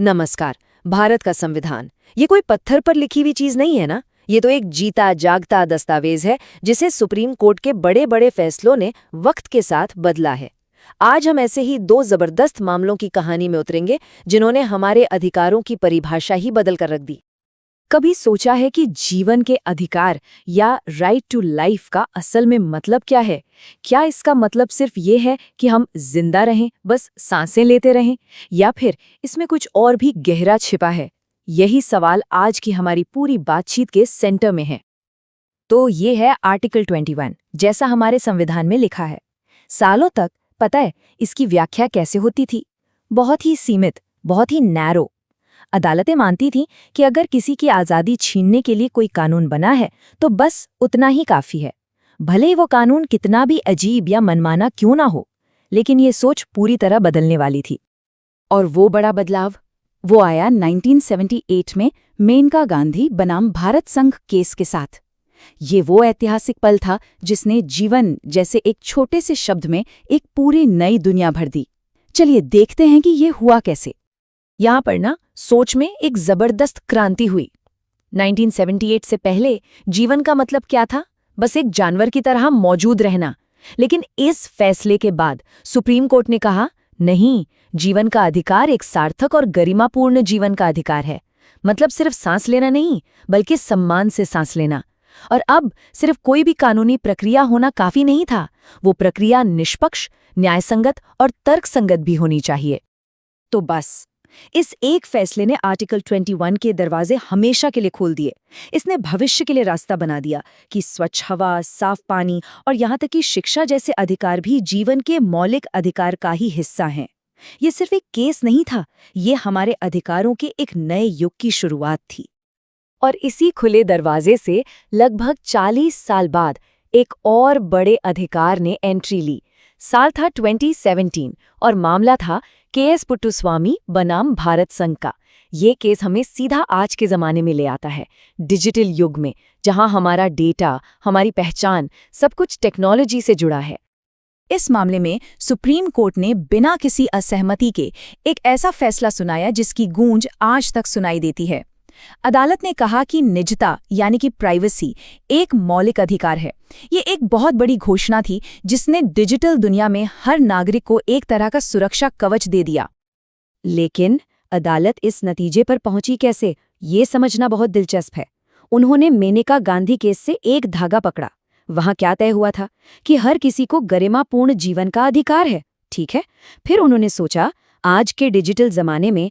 नमस्कार। भारत का संविधान ये कोई पत्थर पर लिखी हुई चीज नहीं है ना। ये तो एक जीता जागता दस्तावेज है जिसे सुप्रीम कोर्ट के बड़े बड़े फैसलों ने वक्त के साथ बदला है। आज हम ऐसे ही दो जबरदस्त मामलों की कहानी में उतरेंगे जिन्होंने हमारे अधिकारों की परिभाषा ही बदल कर रख दी। कभी सोचा है कि जीवन के अधिकार या राइट टू लाइफ का असल में मतलब क्या है? क्या इसका मतलब सिर्फ ये है कि हम जिंदा रहें, बस सांसें लेते रहें, या फिर इसमें कुछ और भी गहरा छिपा है? यही सवाल आज की हमारी पूरी बातचीत के सेंटर में है। तो ये है आर्टिकल 21, जैसा हमारे संविधान में लिखा है। सालों तक पता है इसकी व्याख्या कैसे होती थी? बहुत ही सीमित, बहुत ही नैरो। अदालतें मानती थीं कि अगर किसी की आज़ादी छीनने के लिए कोई कानून बना है तो बस उतना ही काफ़ी है, भले ही वो कानून कितना भी अजीब या मनमाना क्यों ना हो। लेकिन ये सोच पूरी तरह बदलने वाली थी। और वो बड़ा बदलाव वो आया 1978 में मेनका गांधी बनाम भारत संघ केस के साथ। ये वो ऐतिहासिक पल था जिसने जीवन जैसे एक छोटे से शब्द में एक पूरी नई दुनिया भर दी। चलिए देखते हैं कि ये हुआ कैसे। यहाँ पर ना सोच में एक जबरदस्त क्रांति हुई। 1978 से पहले जीवन का मतलब क्या था? बस एक जानवर की तरह मौजूद रहना। लेकिन इस फैसले के बाद सुप्रीम कोर्ट ने कहा, नहीं, जीवन का अधिकार एक सार्थक और गरिमापूर्ण जीवन का अधिकार है। मतलब सिर्फ सांस लेना नहीं, बल्कि सम्मान से सांस लेना। और अब सिर्फ कोई भी कानूनी प्रक्रिया होना काफी नहीं था, वो प्रक्रिया निष्पक्ष, न्यायसंगत और तर्कसंगत भी होनी चाहिए। तो बस इस एक फैसले ने आर्टिकल 21 के दरवाजे हमेशा के लिए खोल दिए। इसने भविष्य के लिए रास्ता बना दिया कि स्वच्छ हवा, साफ पानी और यहाँ तक कि शिक्षा जैसे अधिकार भी जीवन के मौलिक अधिकार का ही हिस्सा हैं। ये सिर्फ एक केस नहीं था, ये हमारे अधिकारों के एक नए युग की शुरुआत थी। और इसी खुले दरवाजे से लगभग 40 साल बाद एक और बड़े अधिकार ने एंट्री ली। साल था 2017 और मामला था के.एस. पुट्टुस्वामी बनाम भारत संघ का। ये केस हमें सीधा आज के ज़माने में ले आता है, डिजिटल युग में, जहां हमारा डेटा, हमारी पहचान, सब कुछ टेक्नोलॉजी से जुड़ा है। इस मामले में सुप्रीम कोर्ट ने बिना किसी असहमति के एक ऐसा फैसला सुनाया जिसकी गूंज आज तक सुनाई देती है। अदालत ने कहा कि निजता यानी कि प्राइवेसी एक मौलिक अधिकार है। ये एक बहुत बड़ी घोषणा थी जिसने डिजिटल दुनिया में हर नागरिक को एक तरह का सुरक्षा कवच दे दिया। लेकिन अदालत इस नतीजे पर पहुंची कैसे, ये समझना बहुत दिलचस्प है। उन्होंने मेनका गांधी केस से एक धागा पकड़ा। वहां क्या तय हुआ था कि हर किसी को गरिमापूर्ण जीवन का अधिकार है, ठीक है। फिर उन्होंने सोचा, आज के डिजिटल जमाने में